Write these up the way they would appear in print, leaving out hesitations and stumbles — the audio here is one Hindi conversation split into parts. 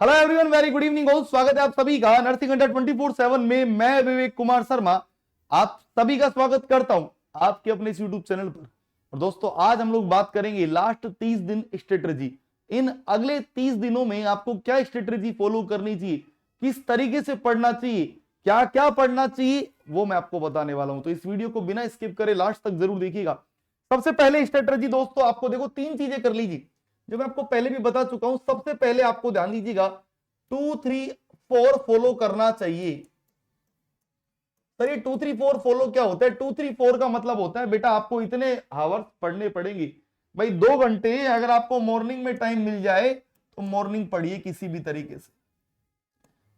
Hello everyone, very good evening हो। स्वागत है आप सभी का नर्सिंग अड्डा 24/7 में। मैं विवेक कुमार शर्मा आप सभी का स्वागत करता हूं आपके अपने इस यूट्यूब चैनल पर। और दोस्तों, आज हम लोग बात करेंगे लास्ट 30 दिन स्ट्रेटजी। इन अगले 30 दिनों में आपको क्या स्ट्रेटजी फॉलो करनी चाहिए, किस तरीके से पढ़ना चाहिए, क्या क्या पढ़ना चाहिए, वो मैं आपको बताने वाला हूं। तो इस वीडियो को बिना स्किप करे लास्ट तक जरूर देखिएगा। सबसे पहले स्ट्रेटजी दोस्तों, आपको देखो 3 चीजें कर लीजिए जो मैं आपको पहले भी बता चुका हूं। सबसे पहले आपको ध्यान दीजिएगा, 2 3 4 फॉलो करना चाहिए। सर ये 2 3 4 फॉलो क्या होता है? 2 3 4 का मतलब होता है बेटा आपको इतने हावर्स पढ़ने पड़ेंगे। भाई 2 घंटे अगर आपको मॉर्निंग में टाइम मिल जाए तो मॉर्निंग पढ़िए किसी भी तरीके से।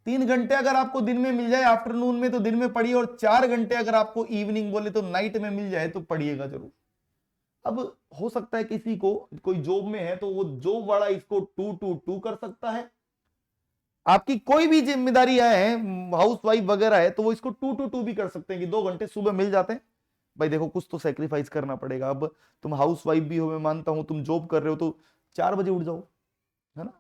3 घंटे अगर आपको दिन में मिल जाए आफ्टरनून में तो दिन में पढ़िए, और 4 घंटे अगर आपको इवनिंग बोले तो नाइट में मिल जाए तो पढ़िएगा जरूर। अब हो सकता है किसी को कोई जॉब में है तो वो जॉब वाला इसको 2 2 2 कर सकता है। आपकी कोई भी जिम्मेदारी है, हाउस वाइफ वगैरह है, तो वो इसको 2 2 2 भी कर सकते हैं कि 2 घंटे सुबह मिल जाते हैं। भाई देखो, कुछ तो सेक्रीफाइस करना पड़ेगा। अब तुम हाउस वाइफ भी हो, मैं मानता हूं, तुम जॉब कर रहे हो तो 4 बजे उठ जाओ, है ना।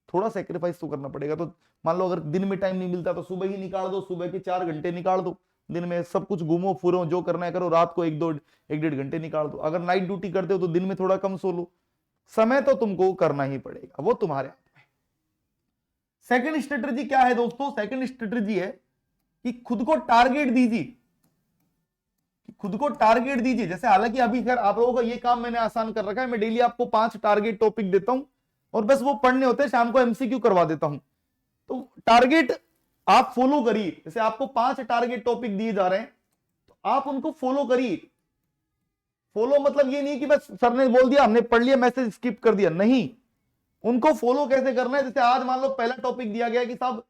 थोड़ा सेक्रीफाइस तो करना पड़ेगा। तो मान लो अगर दिन में टाइम नहीं मिलता तो सुबह ही निकाल दो, सुबह के 4 घंटे निकाल दो। दिन में सब कुछ घूमो फिरो, जो करना है करो। रात को 1 1.5 घंटे निकाल दो। अगर नाइट ड्यूटी करते हो तो दिन में थोड़ा कम सो लो। समय तो तुमको करना ही पड़ेगा, वो तुम्हारे हाथ में। सेकंड स्ट्रेटजी क्या है दोस्तों? सेकंड स्ट्रेटजी है कि खुद को टारगेट दीजिए। खुद को टारगेट दीजिए। जैसे हालांकि अभी खैर आप लोगों का ये काम मैंने आसान कर रखा है, मैं डेली आपको 5 टारगेट टॉपिक देता हूं और बस वो पढ़ने होते हैं, शाम को एमसीक्यू करवा देता हूं। तो टारगेट आप फॉलो करिए। जैसे आपको 5 टारगेट टॉपिक दिए जा रहे हैं तो आप उनको फॉलो करिए। फॉलो मतलब ये नहीं कि बस सर ने बोल दिया हमने पढ़ लिया मैसेज स्किप कर दिया, नहीं। उनको फॉलो कैसे करना है? जैसे आज मान लो पहला टॉपिक दिया गया कि साहब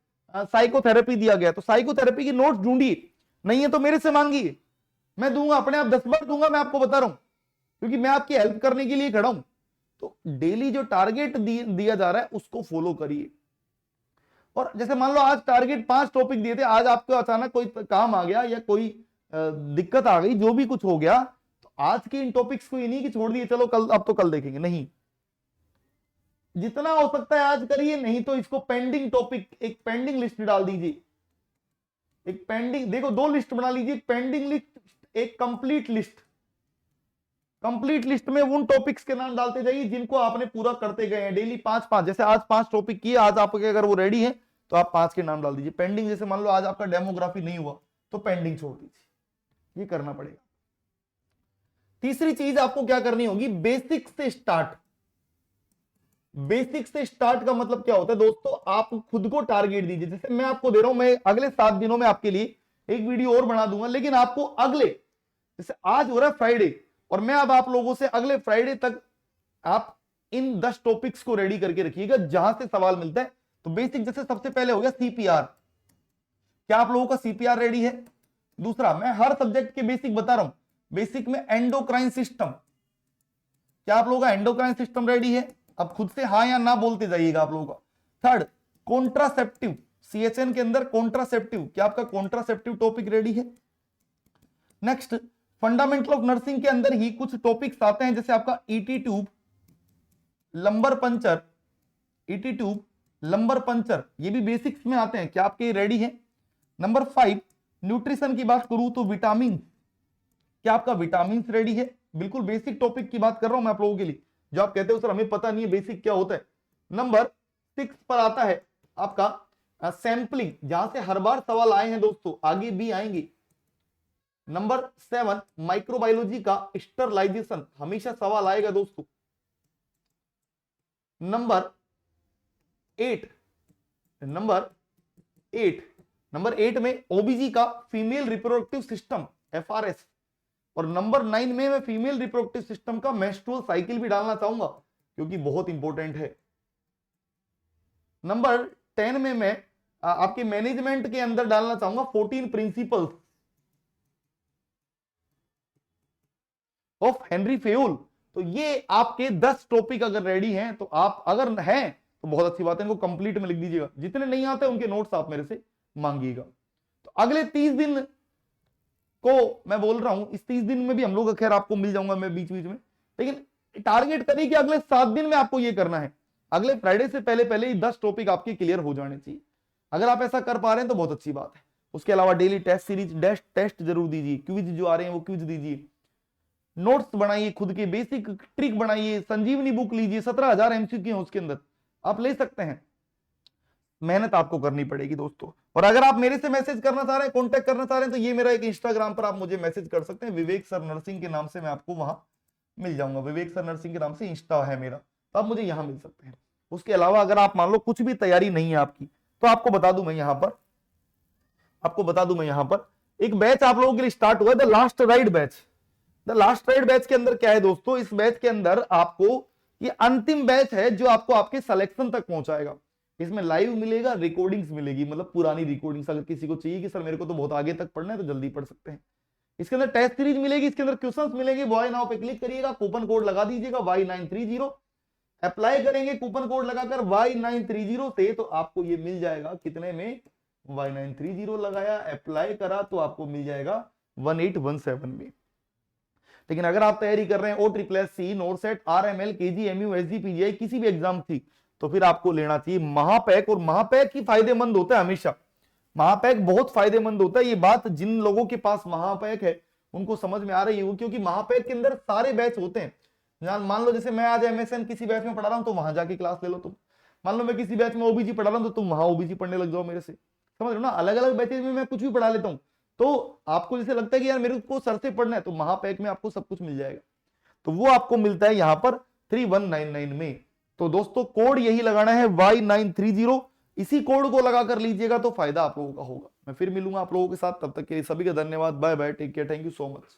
साइकोथेरेपी दिया गया, तो साइकोथेरेपी की नोट्स ढूंढिए। नहीं है तो मेरे से मांगिए, मैं दूंगा। अपने आप 10 बार दूंगा, मैं आपको बता रहा हूं, क्योंकि मैं आपकी हेल्प करने के लिए खड़ा हूं। तो डेली जो टारगेट दिया जा रहा है उसको फॉलो करिए। और जैसे मान लो आज टारगेट 5 टॉपिक दिए थे, आज आपको अचानक कोई काम आ गया या कोई दिक्कत आ गई, जो भी कुछ हो गया, तो आज के इन टॉपिक्स को ये नहीं कि छोड़ दिए चलो कल, अब तो कल देखेंगे, नहीं। जितना हो सकता है आज करिए, नहीं तो इसको पेंडिंग टॉपिक, एक पेंडिंग लिस्ट डाल दीजिए। एक पेंडिंग, देखो 2 लिस्ट बना लीजिए, एक पेंडिंग लिस्ट, एक कंप्लीट लिस्ट। कंप्लीट लिस्ट में उन टॉपिक्स के नाम डालते जाइए जिनको आपने पूरा करते गए हैं। डेली 5 5, जैसे आज 5 टॉपिक किए, आज आपके अगर वो रेडी है तो आप 5 के नाम डाल दीजिए। पेंडिंग, जैसे मान लो आज आपका डेमोग्राफी नहीं हुआ तो पेंडिंग छोड़ दीजिए। ये करना पड़ेगा। तीसरी चीज आपको क्या करनी होगी? बेसिक से स्टार्ट। बेसिक से स्टार्ट का मतलब क्या होता है दोस्तों? आप खुद को टारगेट दीजिए। जैसे मैं आपको दे रहा हूं, मैं अगले 7 दिनों में आपके लिए एक वीडियो और बना दूंगा, लेकिन आपको अगले, जैसे आज हो रहा है फ्राइडे, और मैं अब आप लोगों से अगले फ्राइडे तक आप इन 10 टॉपिक्स को रेडी करके रखिएगा जहां से सवाल मिलता है। तो बेसिक, जैसे सबसे पहले हो गया सीपीआर। क्या आप लोगों का सीपीआर रेडी है? दूसरा, मैं हर सब्जेक्ट के बेसिक बता रहा हूं। बेसिक में एंडोक्राइन सिस्टम, क्या आप लोगों का एंडोक्राइन सिस्टम रेडी है? अब खुद से हाँ या ना बोलते जाइएगा आप लोगों का। थर्ड, कॉन्ट्रासेप्टिव, सीएचएन के अंदर कॉन्ट्रासेप्टिव, क्या आपका कॉन्ट्रासेप्टिव टॉपिक रेडी है? नेक्स्ट, फंडामेंटल ऑफ नर्सिंग के अंदर ही कुछ टॉपिक्स आते हैं, जैसे आपका ET tube, lumbar puncture, ET tube, lumbar puncture, ये भी बेसिक्स में आते हैं। क्या आपके रेडी है? नंबर 5, न्यूट्रिशन की बात करूं तो विटामिन, क्या आपका विटामिन रेडी है? बिल्कुल बेसिक टॉपिक की बात कर रहा हूं मैं आप लोगों के लिए, जो आप कहते हो सर हमें पता नहीं है बेसिक क्या होता है। नंबर 6 पर आता है आपका सैंपलिंग, जहां से हर बार सवाल आए हैं दोस्तों, आगे भी आएंगे। नंबर 7, माइक्रोबायोलॉजी का स्टरलाइजेशन, हमेशा सवाल आएगा दोस्तों। नंबर 8, नंबर 8 में ओबीजी का फीमेल रिप्रोडक्टिव सिस्टम, एफआरएस। और नंबर 9 में मैं फीमेल रिप्रोडक्टिव सिस्टम का मेंस्ट्रुअल साइकिल भी डालना चाहूंगा, क्योंकि बहुत इंपॉर्टेंट है। नंबर 10 में मैं आपके मैनेजमेंट के अंदर डालना चाहूंगा 14 प्रिंसिपल्स ऑफ हेनरी फेयोल। तो ये आपके 10 टॉपिक अगर रेडी हैं तो आप, अगर हैं तो बहुत अच्छी बात है, इनको कंप्लीट में लिख दीजिएगा। जितने नहीं आते उनके नोट्स आप मेरे से मांगिएगा। तो अगले 30 दिन को मैं बोल रहा हूं, इस 30 दिन में भी हम लोग, खैर आपको मिल जाऊंगा मैं बीच बीच में, लेकिन टारगेट करिए कि अगले 7 दिन में आपको ये करना है। अगले फ्राइडे से पहले पहले ही 10 टॉपिक आपके क्लियर हो जाने चाहिए। अगर आप ऐसा कर पा रहे हैं तो बहुत अच्छी बात है। उसके अलावा डेली टेस्ट सीरीज टेस्ट जरूर दीजिए, क्विज जो आ रहे हैं वो क्विज दीजिए, नोट्स बनाइए, खुद के बेसिक ट्रिक बनाइए, संजीवनी बुक लीजिए, 17,000 एमसीक्यू हैं उसके अंदर, आप ले सकते हैं। मेहनत आपको करनी पड़ेगी दोस्तों। और अगर आप मेरे से मैसेज करना चाह रहे हैं, कांटेक्ट करना चाह रहे हैं, तो ये मेरा एक इंस्टाग्राम पर आप मुझे मैसेज कर सकते हैं, विवेक सर नर्सिंग के नाम से मैं आपको वहां मिल जाऊंगा। विवेक सर नर्सिंग के नाम से इंस्टा है मेरा, तो आप मुझे यहां मिल सकते हैं। उसके अलावा अगर आप मान लो कुछ भी तैयारी नहीं है आपकी, तो आपको बता दूं मैं यहां पर एक बैच आप लोगों के लिए स्टार्ट हुआ है, the last ride batch. The last ride batch के अंदर क्या है दोस्तों, इस बैच के अंदर आपको ये अंतिम बैच है जो आपको आपके सिलेक्शन तक पहुंचाएगा। इसमें लाइव मिलेगा, रिकॉर्डिंग्स मिलेगी, मतलब पुरानी रिकॉर्डिंग्स। अगर किसी को चाहिए कि सर मेरे को तो बहुत आगे तक पढ़ना है, तो जल्दी पढ़ सकते हैं। इसके अंदर टेस्ट सीरीज मिलेगी, इसके अंदर क्वेश्चंस मिलेंगे। बॉय नाउ पे क्लिक करिएगा, कूपन कोड लगा दीजिएगा Y930, अप्लाई करेंगे कूपन कोड लगाकर Y930 से, तो आपको ये मिल जाएगा कितने में, Y930 लगाया, अप्लाई करा, तो आपको मिल जाएगा 1817 में। लेकिन अगर आप तैयारी कर रहे हैं OSSC, NORCET, RML, KG, MU, SG, PGI किसी भी एग्जाम थी, तो फिर आपको लेना चाहिए महापैक। और महापैक ही फायदेमंद होता है हमेशा, महापैक बहुत फायदेमंद होता है। ये बात जिन लोगों के पास महापैक है उनको समझ में आ रही है, क्योंकि महापैक के अंदर सारे बैच होते हैं। मान लो जैसे मैं आज MSN किसी बैच में पढ़ा रहा हूं, तो वहां जाके क्लास ले लो तुम। मान लो मैं किसी बैच में OBG पढ़ा रहा हूं, तो तुम वहां OBG पढ़ने लग जाओ मेरे से, समझ रहे हो ना। अलग अलग बैचेज में मैं कुछ भी पढ़ा लेता हूं, तो आपको जैसे लगता है कि यार मेरे को सर से पढ़ना है, तो महापैक में आपको सब कुछ मिल जाएगा। तो वो आपको मिलता है यहां पर 3199 में। तो दोस्तों कोड यही लगाना है Y930, इसी कोड को लगा कर लीजिएगा, तो फायदा आप लोगों का होगा। मैं फिर मिलूंगा आप लोगों के साथ, तब तक के लिए सभी का धन्यवाद, bye bye, take care, thank you so much.